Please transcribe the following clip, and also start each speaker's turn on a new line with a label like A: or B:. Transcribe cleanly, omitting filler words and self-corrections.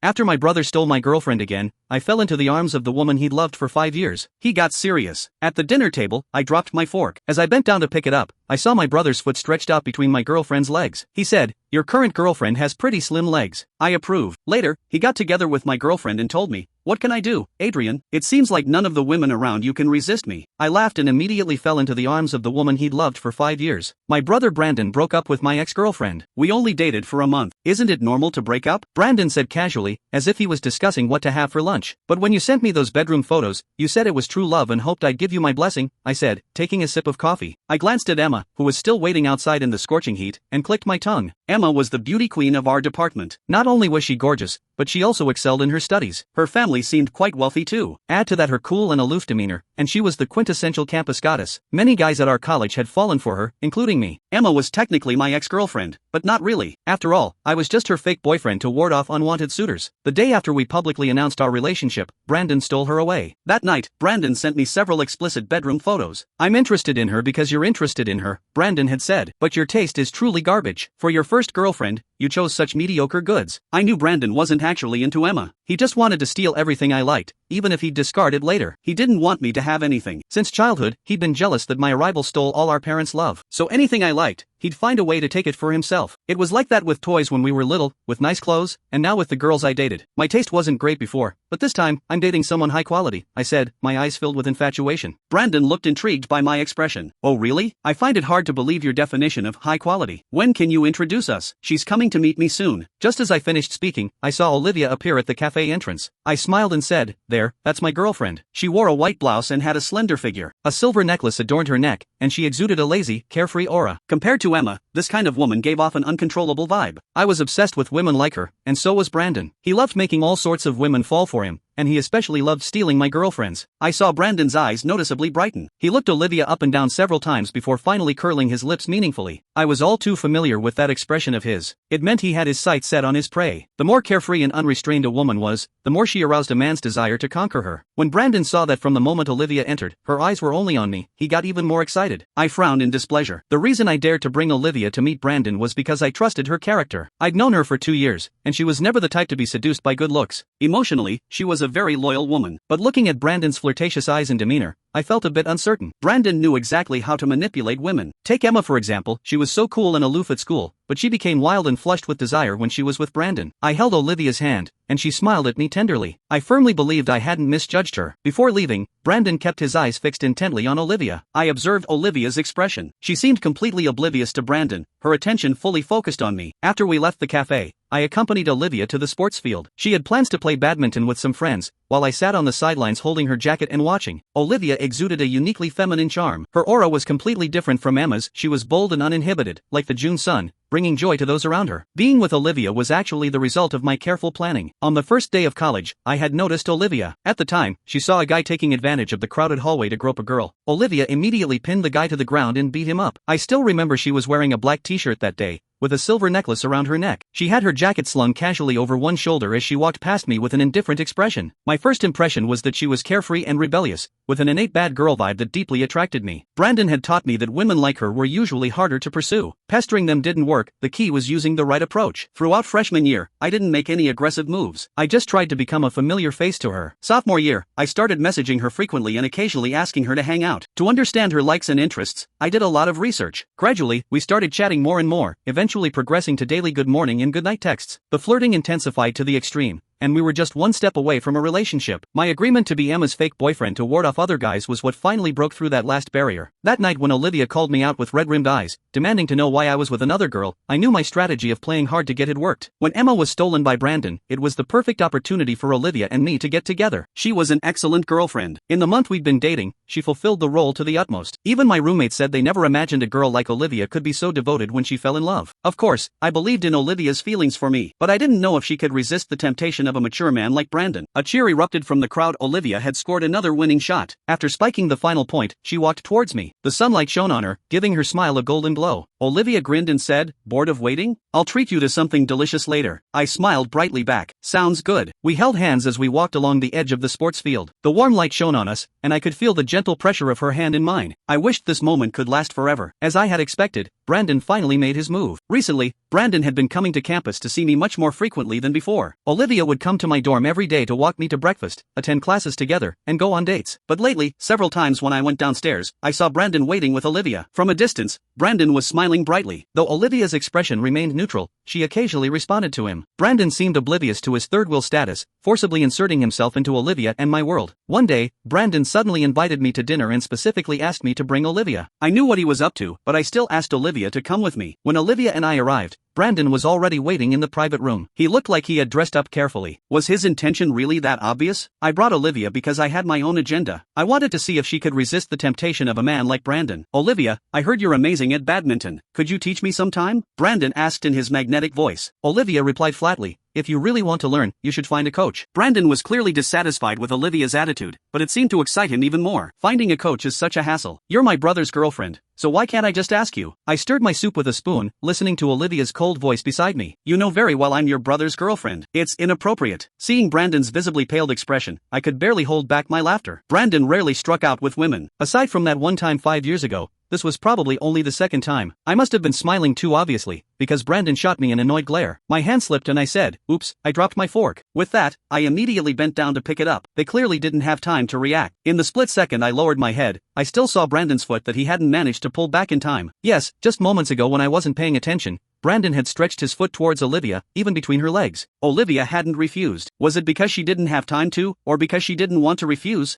A: After my brother stole my girlfriend again, I fell into the arms of the woman he'd loved for 5 years. He got serious. At the dinner table, I dropped my fork. As I bent down to pick it up, I saw my brother's foot stretched out between my girlfriend's legs. He said, "Your current girlfriend has pretty slim legs." I approved. Later, he got together with my girlfriend and told me, "What can I do, Adrian? It seems like none of the women around you can resist me." I laughed and immediately fell into the arms of the woman he'd loved for 5 years. My brother Brandon broke up with my ex-girlfriend. "We only dated for a month. Isn't it normal to break up?" Brandon said casually, as if he was discussing what to have for lunch. "But when you sent me those bedroom photos, you said it was true love and hoped I'd give you my blessing," I said, taking a sip of coffee. I glanced at Emma, who was still waiting outside in the scorching heat, and clicked my tongue. Emma was the beauty queen of our department. Not only was she gorgeous, but she also excelled in her studies. Her family seemed quite wealthy too. Add to that her cool and aloof demeanor, and she was the quintessential campus goddess. Many guys at our college had fallen for her, including me. Emma was technically my ex-girlfriend, but not really. After all, I was just her fake boyfriend to ward off unwanted suitors. The day after we publicly announced our relationship, Brandon stole her away. That night, Brandon sent me several explicit bedroom photos. "I'm interested in her because you're interested in her," Brandon had said, "but your taste is truly garbage. For your first girlfriend, you chose such mediocre goods." I knew Brandon wasn't actually into Emma. He just wanted to steal everything I liked, even if he'd discard it later. He didn't want me to have anything. Since childhood, he'd been jealous that my arrival stole all our parents' love. So anything I liked, he'd find a way to take it for himself. It was like that with toys when we were little, with nice clothes, and now with the girls I dated. My taste wasn't great before, but this time, I'm dating someone high quality, I said, my eyes filled with infatuation. Brandon looked intrigued by my expression. "Oh really? I find it hard to believe your definition of high quality. When can you introduce us? She's coming to meet me soon." Just as I finished speaking, I saw Olivia appear at the cafe entrance. I smiled and said, "There, that's my girlfriend." She wore a white blouse and had a slender figure. A silver necklace adorned her neck, and she exuded a lazy, carefree aura. Compared to Emma, this kind of woman gave off an uncontrollable vibe. I was obsessed with women like her, and so was Brandon. He loved making all sorts of women fall for him, and he especially loved stealing my girlfriends. I saw Brandon's eyes noticeably brighten. He looked Olivia up and down several times before finally curling his lips meaningfully. I was all too familiar with that expression of his. It meant he had his sights set on his prey. The more carefree and unrestrained a woman was, the more she aroused a man's desire to conquer her. When Brandon saw that from the moment Olivia entered, her eyes were only on me, he got even more excited. I frowned in displeasure. The reason I dared to bring Olivia to meet Brandon was because I trusted her character. I'd known her for 2 years, and she was never the type to be seduced by good looks. Emotionally, she was a very loyal woman. But looking at Brandon's flirtatious eyes and demeanor, I felt a bit uncertain. Brandon knew exactly how to manipulate women. Take Emma for example, she was so cool and aloof at school, but she became wild and flushed with desire when she was with Brandon. I held Olivia's hand, and she smiled at me tenderly. I firmly believed I hadn't misjudged her. Before leaving, Brandon kept his eyes fixed intently on Olivia. I observed Olivia's expression. She seemed completely oblivious to Brandon, her attention fully focused on me. After we left the cafe, I accompanied Olivia to the sports field. She had plans to play badminton with some friends, while I sat on the sidelines holding her jacket and watching. Olivia exuded a uniquely feminine charm. Her aura was completely different from Emma's. She was bold and uninhibited, like the June sun, bringing joy to those around her. Being with Olivia was actually the result of my careful planning. On the first day of college, I had noticed Olivia. At the time, she saw a guy taking advantage of the crowded hallway to grope a girl. Olivia immediately pinned the guy to the ground and beat him up. I still remember she was wearing a black t-shirt that day, with a silver necklace around her neck. She had her jacket slung casually over one shoulder as she walked past me with an indifferent expression. My first impression was that she was carefree and rebellious, with an innate bad girl vibe that deeply attracted me. Brandon had taught me that women like her were usually harder to pursue. Pestering them didn't work, the key was using the right approach. Throughout freshman year, I didn't make any aggressive moves. I just tried to become a familiar face to her. Sophomore year, I started messaging her frequently and occasionally asking her to hang out. To understand her likes and interests, I did a lot of research. Gradually, we started chatting more and more, eventually progressing to daily good morning and good night texts. The flirting intensified to the extreme, and we were just one step away from a relationship. My agreement to be Emma's fake boyfriend to ward off other guys was what finally broke through that last barrier. That night when Olivia called me out with red-rimmed eyes, demanding to know why I was with another girl, I knew my strategy of playing hard to get had worked. When Emma was stolen by Brandon, it was the perfect opportunity for Olivia and me to get together. She was an excellent girlfriend. In the month we'd been dating, she fulfilled the role to the utmost. Even my roommates said they never imagined a girl like Olivia could be so devoted when she fell in love. Of course, I believed in Olivia's feelings for me, but I didn't know if she could resist the temptation of a mature man like Brandon. A cheer erupted from the crowd. Olivia had scored another winning shot. After spiking the final point, she walked towards me. The sunlight shone on her, giving her smile a golden glow. Olivia grinned and said, "Bored of waiting? I'll treat you to something delicious later." I smiled brightly back. "Sounds good." We held hands as we walked along the edge of the sports field. The warm light shone on us, and I could feel the gentle pressure of her hand in mine. I wished this moment could last forever. As I had expected, Brandon finally made his move. Recently, Brandon had been coming to campus to see me much more frequently than before. Olivia would come to my dorm every day to walk me to breakfast, attend classes together, and go on dates. But lately, several times when I went downstairs, I saw Brandon waiting with Olivia. From a distance, Brandon was smiling brightly. Though Olivia's expression remained neutral, she occasionally responded to him. Brandon seemed oblivious to his third wheel status, forcibly inserting himself into Olivia and my world. One day, Brandon suddenly invited me to dinner and specifically asked me to bring Olivia. I knew what he was up to, but I still asked Olivia to come with me. When Olivia and I arrived, Brandon was already waiting in the private room. He looked like he had dressed up carefully. Was his intention really that obvious? I brought Olivia because I had my own agenda. I wanted to see if she could resist the temptation of a man like Brandon. Olivia, I heard you're amazing at badminton. Could you teach me sometime? Brandon asked in his magnetic voice. Olivia replied flatly, if you really want to learn, you should find a coach. Brandon was clearly dissatisfied with Olivia's attitude, but it seemed to excite him even more. Finding a coach is such a hassle. You're my brother's girlfriend, so why can't I just ask you? I stirred my soup with a spoon, listening to Olivia's cold voice beside me. You know very well I'm your brother's girlfriend. It's inappropriate. Seeing Brandon's visibly paled expression, I could barely hold back my laughter. Brandon rarely struck out with women. Aside from that one time 5 years ago, this was probably only the second time. I must have been smiling too obviously, because Brandon shot me an annoyed glare. My hand slipped and I said, oops, I dropped my fork. With that, I immediately bent down to pick it up. They clearly didn't have time to react. In the split second I lowered my head, I still saw Brandon's foot that he hadn't managed to pull back in time. Yes, just moments ago when I wasn't paying attention, Brandon had stretched his foot towards Olivia, even between her legs. Olivia hadn't refused. Was it because she didn't have time to, or because she didn't want to refuse?